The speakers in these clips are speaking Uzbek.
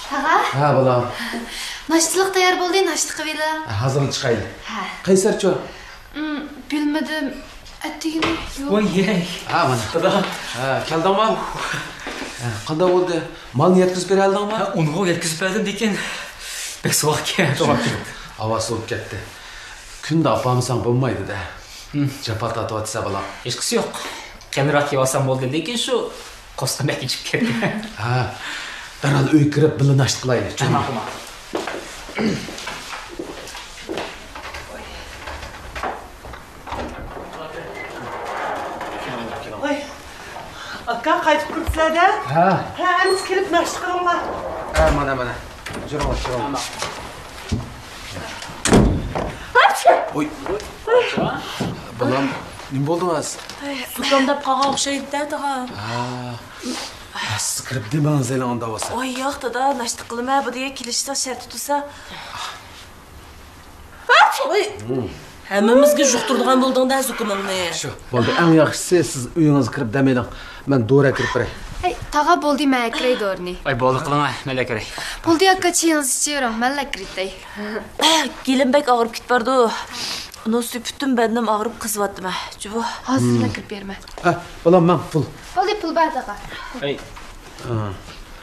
Tağa? Ha, bolam. Naştılık tayar boldu, naştılık vela. Hazırlık çıkaydı. Ha. Kaysar ço? Bilmedim. Ettiğini yok. Oy yey. Ha, mana. Tada. Ha, keldin mi? Qanday bo'ldi? Malni yetkazib bera oldingmi? Ha, uni yetkazib berdim lekin bek sovuq keldi. Havo sovib ketdi. Kunda opamsan bo'lmaydi-da. Jafo tortyapsa bolam. Hech qisi yo'q. Kamroq yeyolsam bo'ldi, lekin shu qo'sqamak ichib ketdi. Ha. Darhol uyga kirib bilinashib qilaylik. Tamam. Oy. Aka qaytib kiribsizlar-da? Ha. Ha, anisi kelib nashti qilinglar. Ha, mana. Juringlar. Oy. Bolam, nima bo'ldingiz? Sukamdab qolgan o'xshaydi-da, tog'a. Ha. Siz kirib demangiz elan unda bo'lsa. Oy, yo'q, tada, nashti qilma, bu degan kelishsa shart tutilsa. Oy. Hammamizga yuqtirdigan bo'lding-da sukumingni. Shu, bo'ldi. Eng yaxshisi siz uyingizga kirib demaylik. Men do'ra kirib beray. Hey, tağa boldu ma'kray dorni. Ay bo'ldi qiling, malla kerak. Boldu akka chiyingiz ichiyorum, malla kiritay. Kelinbek og'rib ketibdi. Unosi bütün benim ağrıp kızvattım. Çubu. Hazırla kirib berma. Ha, bolam, men pul. Boldu pul bar tağa. Ay,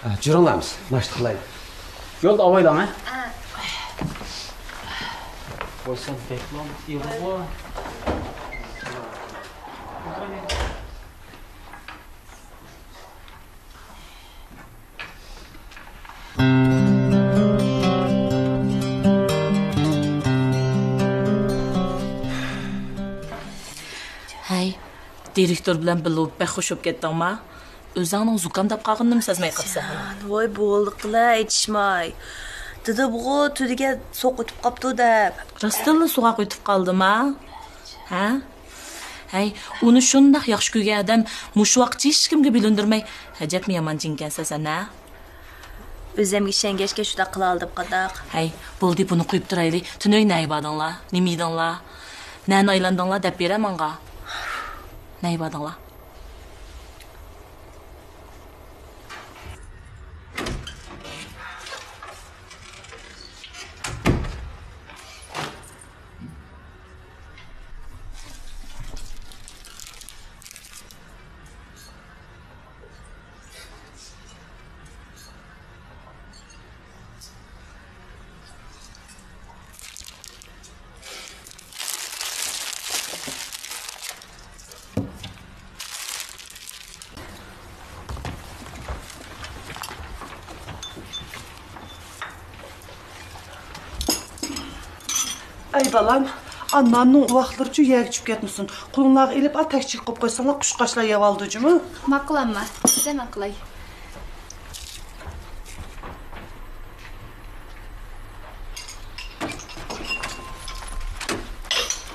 Ha, juringlarmiz. Nashta qilaylik. yo'lda avaylang, ha? Qo'ysam beklom, yo'q. Hey, direktör bilan bilib bek xushib ketdingmi? O'zingning zukamdab qolganini sezmay qolsan. Voy bo'ldiqlar aytishmay. Dedi bu tudiga so'q o'tib qopti deb. Rostilla suga qo'yib qoldimi? Ha? Hey, uni shundoq yaxshi ko'rgan odam mush vaqt hech kimga bilindirmay, ajabmi yomon jinkansa sana? O'zimga ishongashga shuda qila oldim qadaq. Hey, bo'ldi buni qo'yib turaylik. Tunoy naybadinglar, nimidinglar? Nani aylandinglar deb beramanqa. Naybadinglar. Ay balam, annenin vaqtlarca yer çıkıp ketmişsin. Kulunlar elip ateşçil koyup koysanlar kuşkaşlar yavaldıcı mı? Maqlanma. Size maqlay.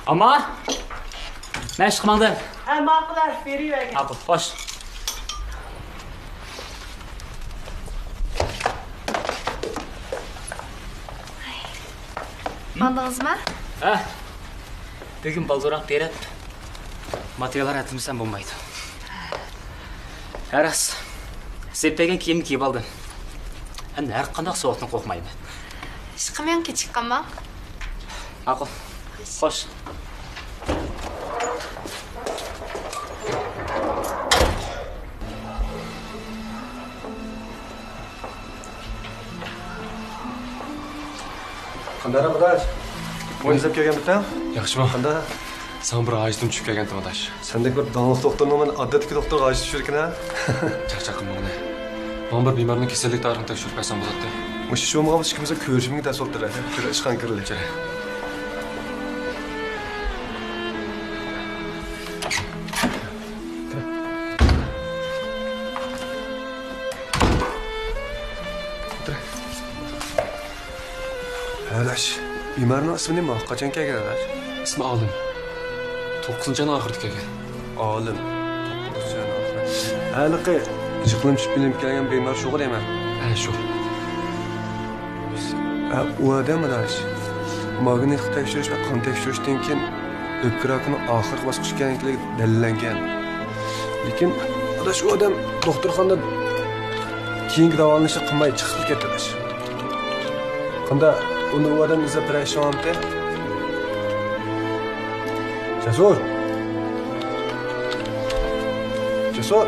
Ama ne çıkmadı? Ha maqlar veriyor. Abi, hoş. Aldınız mı? Ha? Bugün baldurak berip materiallar atmışsam bo'lmaydi. Aras. Sepegen kiyim kiyip aldım. Endi her qanday sovuqdan qo'rqmayman. Ishqimyan kechikkanmi? Ma'qul. Xo'sh. Qanday Adash? Bo'yin izlab kelgan bitan? Yaxshimi? Qanday? Sen bir ajizim tushib kelgandim Adash. Sendek bir donliq doktorni men odatdagi doktorga ajiz tushir ekan-a? Charchaq qilmagin. Men bir bemorning kasallik tarixini tekshirib qo'ysam bo'ladi. Mush shu o'mg'a hech kimsa ko'rishimga dastur turadi. Juda ishqan kirildi. Adash, bemorning ismi nima? Qachon kelgan Adash? İsmi Olim. 9-ayning oxirida kelgan. Olim. 9-ayning oxirida. Haliqi jiqlim tushib bilim kelgan bemor shu g'ir emas. Ha, shu. U odam Adash. Magnet tekshirish va qon tekshirishdan keyin o'pka rakining oxirgi bosqichga kelganligi dalillangan. Lekin Adash u odam doktorxonada keyingi davolanishni qilmay chiqib ketdi Adash. Kanda onu o adam izlep bir şey amte. Cesur. Cesur.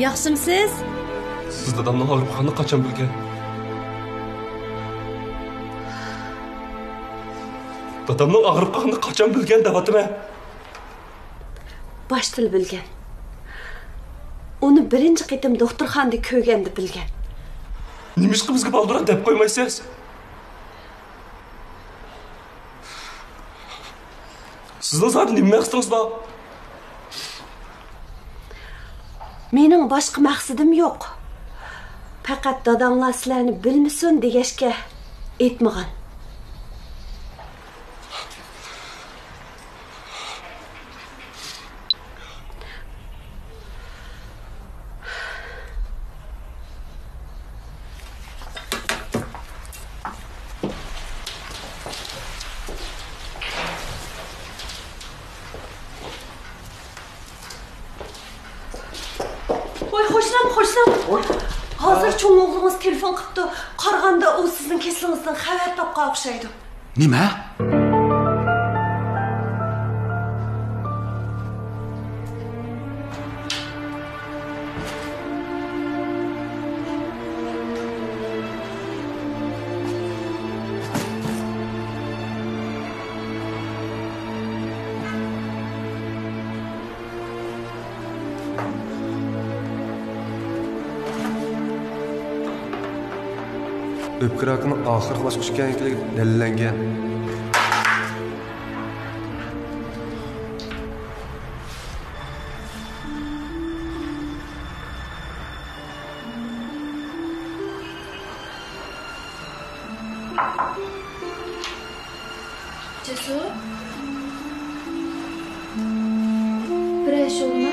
Yaxshimsiz? Siz dadamning og'riqqanini qachon bilgan? Dadamning og'riqqanini qachon bilgan deyapman. Boshtil bilgan. Uni birinchi qitim doktorxonada ko'rganda bilgan. Nima ish bizga balduran deb qo'ymaysiz? Sizning zaten nima maqsadingiz bor? Mening boshqa maqsadim yo'q. Faqat dadanglar sizlarni bilmasin degashga aytmagan. Hozir cho'ng o'g'lingiz telefon qilibdi. Qaraganda u sizning keslingizdan xabar topgan o'xshaydi. Nima? Öpkirakının ahırgi bosqichga ekanligi dalillangan. Cesur. Bir ish olma.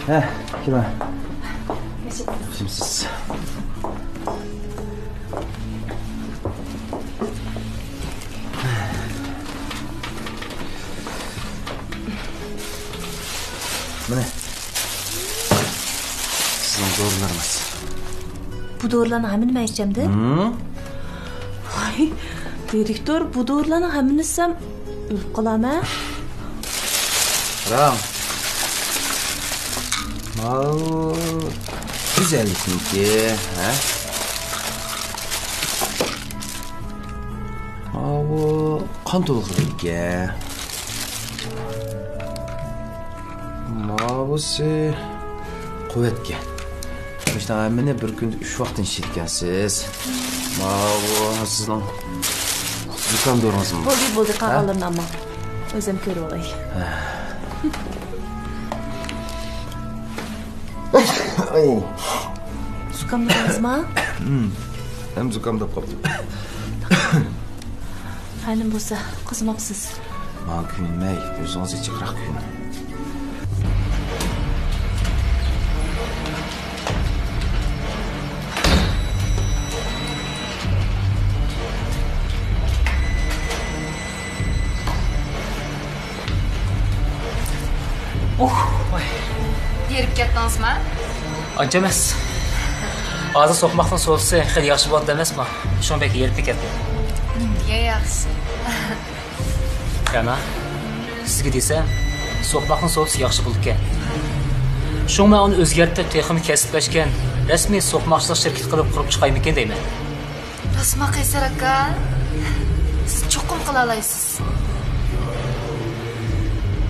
Kirme. Kimsiz? Bu ne? Sizin doğrularınız. Bu doğrularni hamini men içeceğim de. Ay, direktor, bu doğrularni hamini içsem ölüp qalamı. Ram. Mau güzellikniki, ha? Mau qon to'lg'irga. Mausi quvvatga. O'shdan meni bir kunda 3 vaqt ishlatgansiz. Mau sizning zukam do'ringizmi? Bo'ldi, qag'alarni ammo. O'zim ko'rib olay. Ay. Zukam do'ringizmi? Hem zukamda qoldim. Halim bo'lsa, qizmabsiz. Ma kuyinmay, o'zingiz ichiqroq kuyining. Yerib ketdingizmi? Ancha emas. Hozir so'qmoqdan so'lsa, hali yaxshi bo'ladi emasmi? Shunbek yerib ketdi. Nimaga yaxshi? Kana, sizga desam, so'qmoqdan so'lsa yaxshi bo'ldi ekan. Shunga uni o'zgartirib, texnik kasblashgan rasmiy so'qmoqchilik shirkati qilib qurib chiqaymikan deyman. Rasma Qaysar aka, siz cho'qim qila olasiz.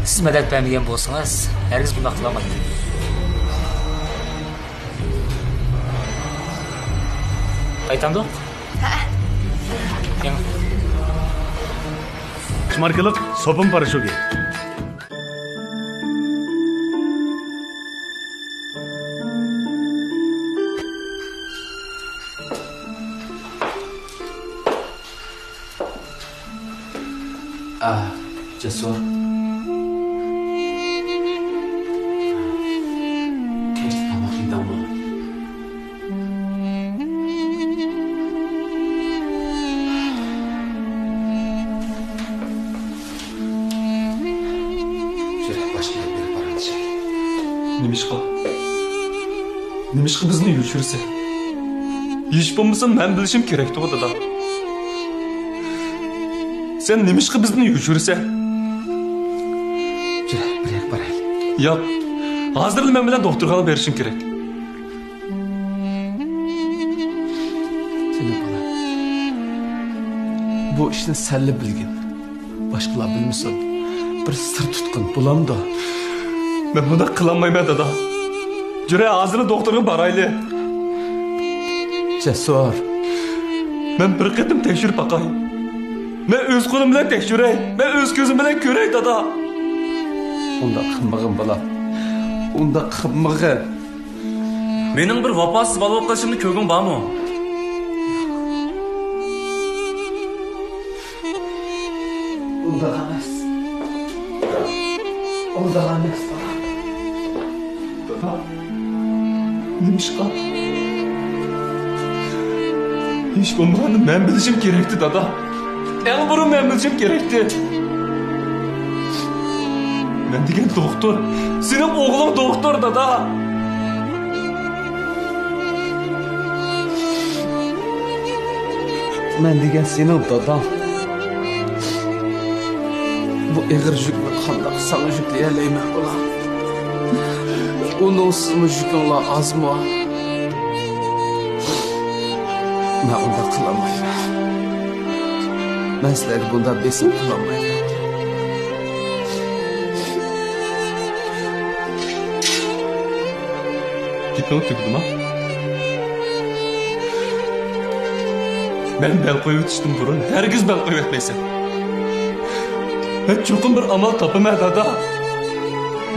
Siz madad bermagan bo'lsangiz, hargiz bunday qila olmaydi. Qaytamdoq? Ha. Ken. Şımarkılık sopun paraşogi. Cesur. Kech tamoq yedimmi? Nimishqa bizni yushursa? Hech bo'lmasa men bilishim kerak to'g'rida. Sen nimishqa bizni yushursa? Bir baraylik. Yo'q. Hozir men bilan doktorga olib berishim kerak. Seni bola. Bu ishni salli bilgin. Boshqalar bilmasin. Bir sir tutqin bulamda. Men buni qilolmayman dada. Jure hozir doktorga borayli. Cesur. Men bir qatim tekshirib baqay. Men o'z qo'lim bilan tekshiray. Men o'z ko'zim bilan ko'ray dada. Unda qilmag'in bola. Unda qilmag'in. Mening bir vafosiz bola bo'lib qolishimni ko'rging bormi? Unda emas. Unda emas. Dada. Nimishqa? Hech bo'lmaganda men bilishim kerakdi dada. Eng burun men bilishim kerakdi. Men degan doktor, sening o'g'ling doktor dada. Men degan sening dadam. Bu ig'ir yukni qandoq sana yuklayolmayman bolam. Uningsizmi yukinglar ozmi? Men unda qilolmayman. Men sizlarga bunda besim qilolmayman. Gitmeni tugdimi? Men bel qo'yib o'tishdan burun hargiz bel qo'yib o'tmaysan. Ben çokum bir amal tapıma dada.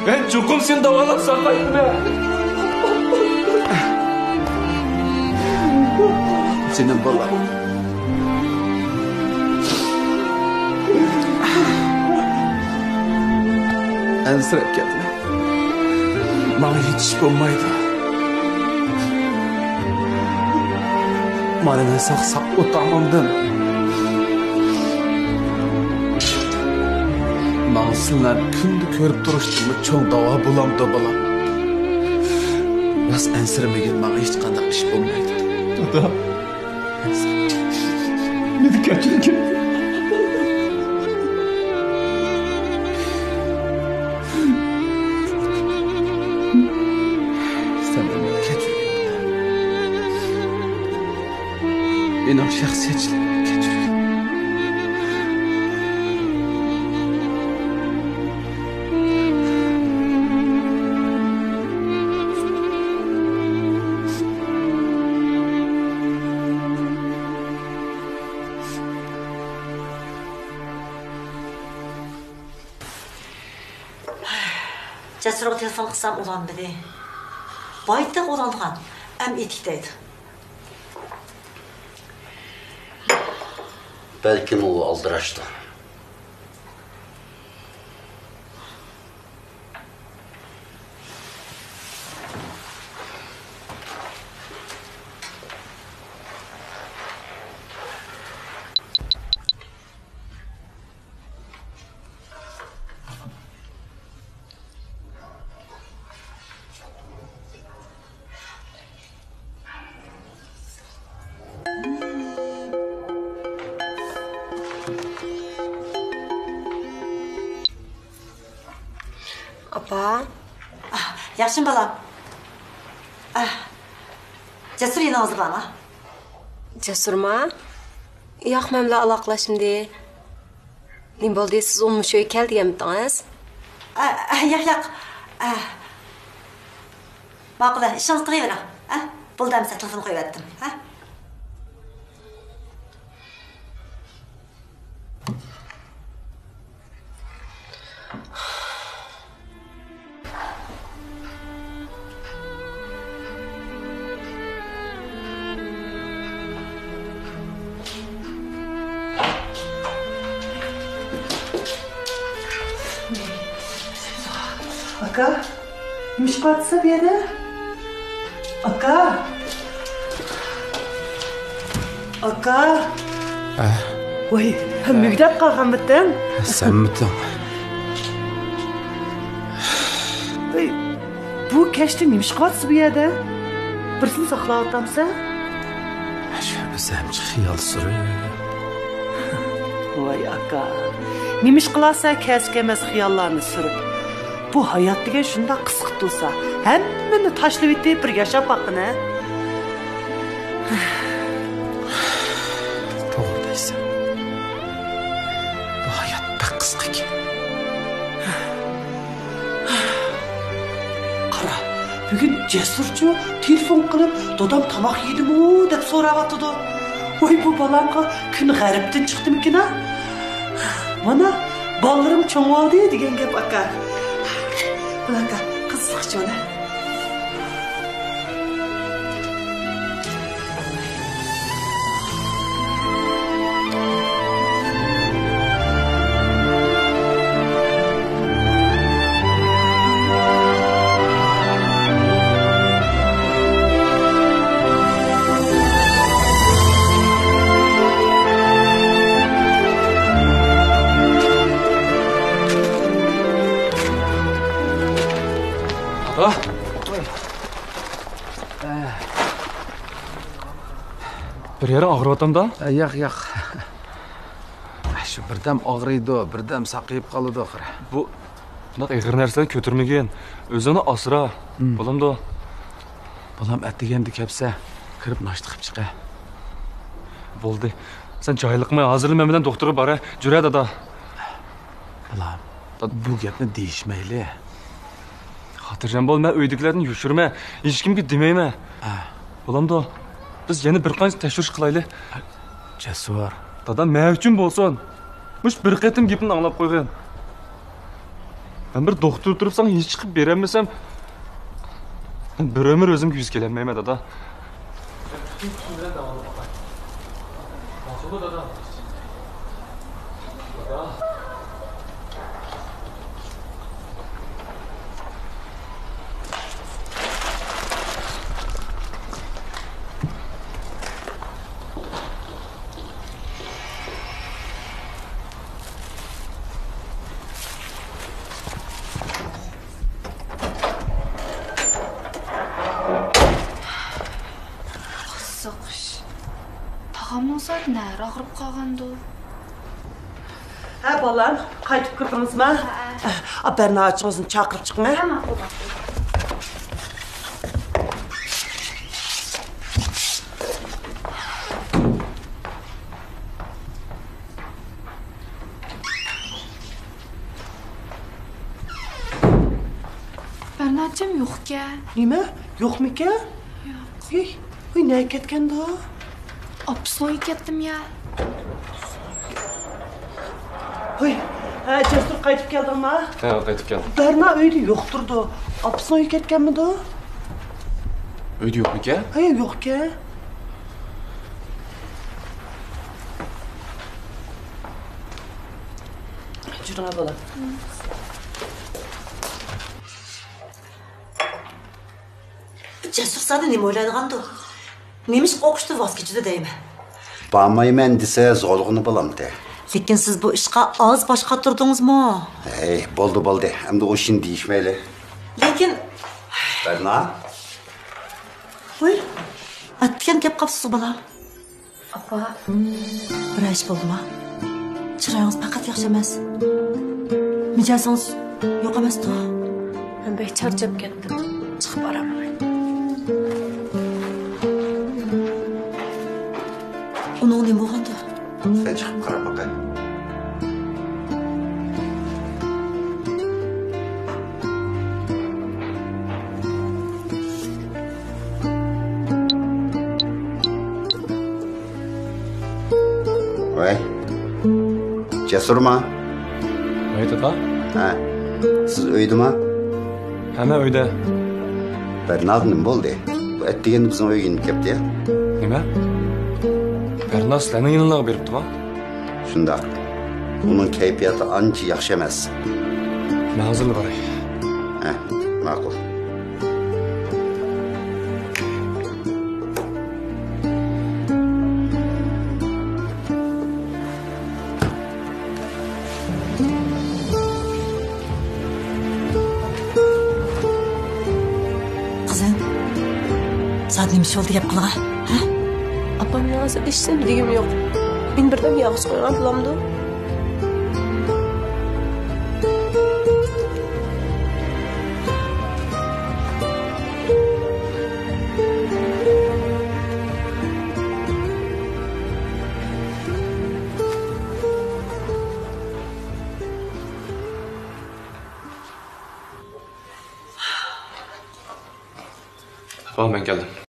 Ben çokum seni davalap sakayım. Senin balan. Ensirep geldin. Bana hiç iş olmaydı. Bana ne saksak otamamdım. Bana sizler kündü körüp duruştuğumu çok dava bulamdı balam. Ras ensirmegen bana hiç kandak iş olmaydı. Dada. Ne dikkatin ki? Benim şahsiyetçiliğimi geçiriyor. Cesur'a telefon kısam ulan bedi. Bayıttık ulandıgan. Hem etikteydi. Belki o aldıraçtı. Apa? Yaxşın balam. Cesur yine hazırlana. Cesur ma? Yo'q, men bilan aloqalashimdi. Nima bo'ldi, siz olmuş uyga kel deganmidingiz? Yo'q. Ma'qul, ishingizni qilavering. Bo'ldi, men telefon qo'yib Aka, nimiş batsa bir yere? Aka. Aka. Vay, mügdep kalkan bitten. Sen mitin? Bu keşti nimiş batsa bir yere? Birisini sakla atamsa? Şöyle zemci xiyal sürüyor. Vay aka. Nimiş kılasa keskemez xiyallarını sürüp. Bu hayat degen şunda kısık olsa, hemmini taşlı bitti bir yaşap bakın ha. Doğru deysen. Bu hayat pek kısık ki. Qara, bugün cesurcu telefon kılıp dodam tamak yedi mi dep soravatdı. Oy bu balamga gün garipten çıktı mı ki ha? Bana ballarım çoğaldı degen gep aka. Aka, kızlık çoğuna. Bir yere ağrıvatam da? Yo'q. Shu birdam og'riydi, birdam saqayib qoldi oxiri. Bu bunaqa ig'ir narsalarni ko'tarmagan. O'zini asra. Bo'lamdi. Bolam atdeganda kelsa, kirib noshta qilib chiqa. Bo'ldi. Sen joyliqmay, hozir men bilan doktorga bora, jura dada. Bolam, bu gapni deyishmayli. Xotirjam bo'l, men uydagilarni yushirma, hech kimga demayma. Bo'lamdi. Biz yana bir qancha tekshirish qilaylik. Jasur. Dada, men uchun bo'lsin. Mush bir qatim gapni anglab qo'ygan. Men bir doktor turib sana hech chiqib berolmasam, men bir umr o'zimga yuz kelolmayman, dada. saat nari og'rib qolgandi. Ha balam, qaytib kirdingizmi? Berna achingizni chaqirib chiqing. Tamam, bo'lar. Bernatcığım yo'q ki. Nima? Yo'qmi-ki? Yo'q. Voy, nega ketganda? Opsoy ketdim ya. Voy, Jasur qaytib keldingmi? Ha, qaytib keldim. Berna uyda yo'q turdi. Opsoy ketganmidi? Uyda yo'qmi-ki? Ha, yo'q-ki. Juring bola. Jasur sana nima o'ylaydigandu? Nemish o'qishda voz kechdi deymi? Barmayman desa zo'rg'ini bilam de. Lekin siz bu ishga oz bosh qottirdingizmi? Hey, bo'ldi. Endi o ishni deyishmayli. Lekin Berna. voy, aytgan gap qapsiz bola. Apa, Bir ish bo'ldimi? Chiroyingiz faqat yaxshi emas. Mijozingiz yo'q emas-ku. men bek charchab ketdim. Chiqib boraman. Uning nima bo'lgandi? Sen chiqib qarab boqay. Voy. Jasurmi? Uyda? Ha. Siz uydami? Hamma uyda. Bernard nima bo'ldi? Bu atdiganda bizning uyga kelib ketdi. Nima? Berna sizlarning yaningizga beribdi-mi? Shundoq. Uning kayfiyati ancha yaxshi emas. Men hozir boray. Ha, ma'qul. Qizim, sen nima ish oldi gap qilgan? Ha? Apa, men hozir ishsizligim yo'q. Men birdan yog'iz qo'ygan bo'lamdi. Tamam, ben geldim.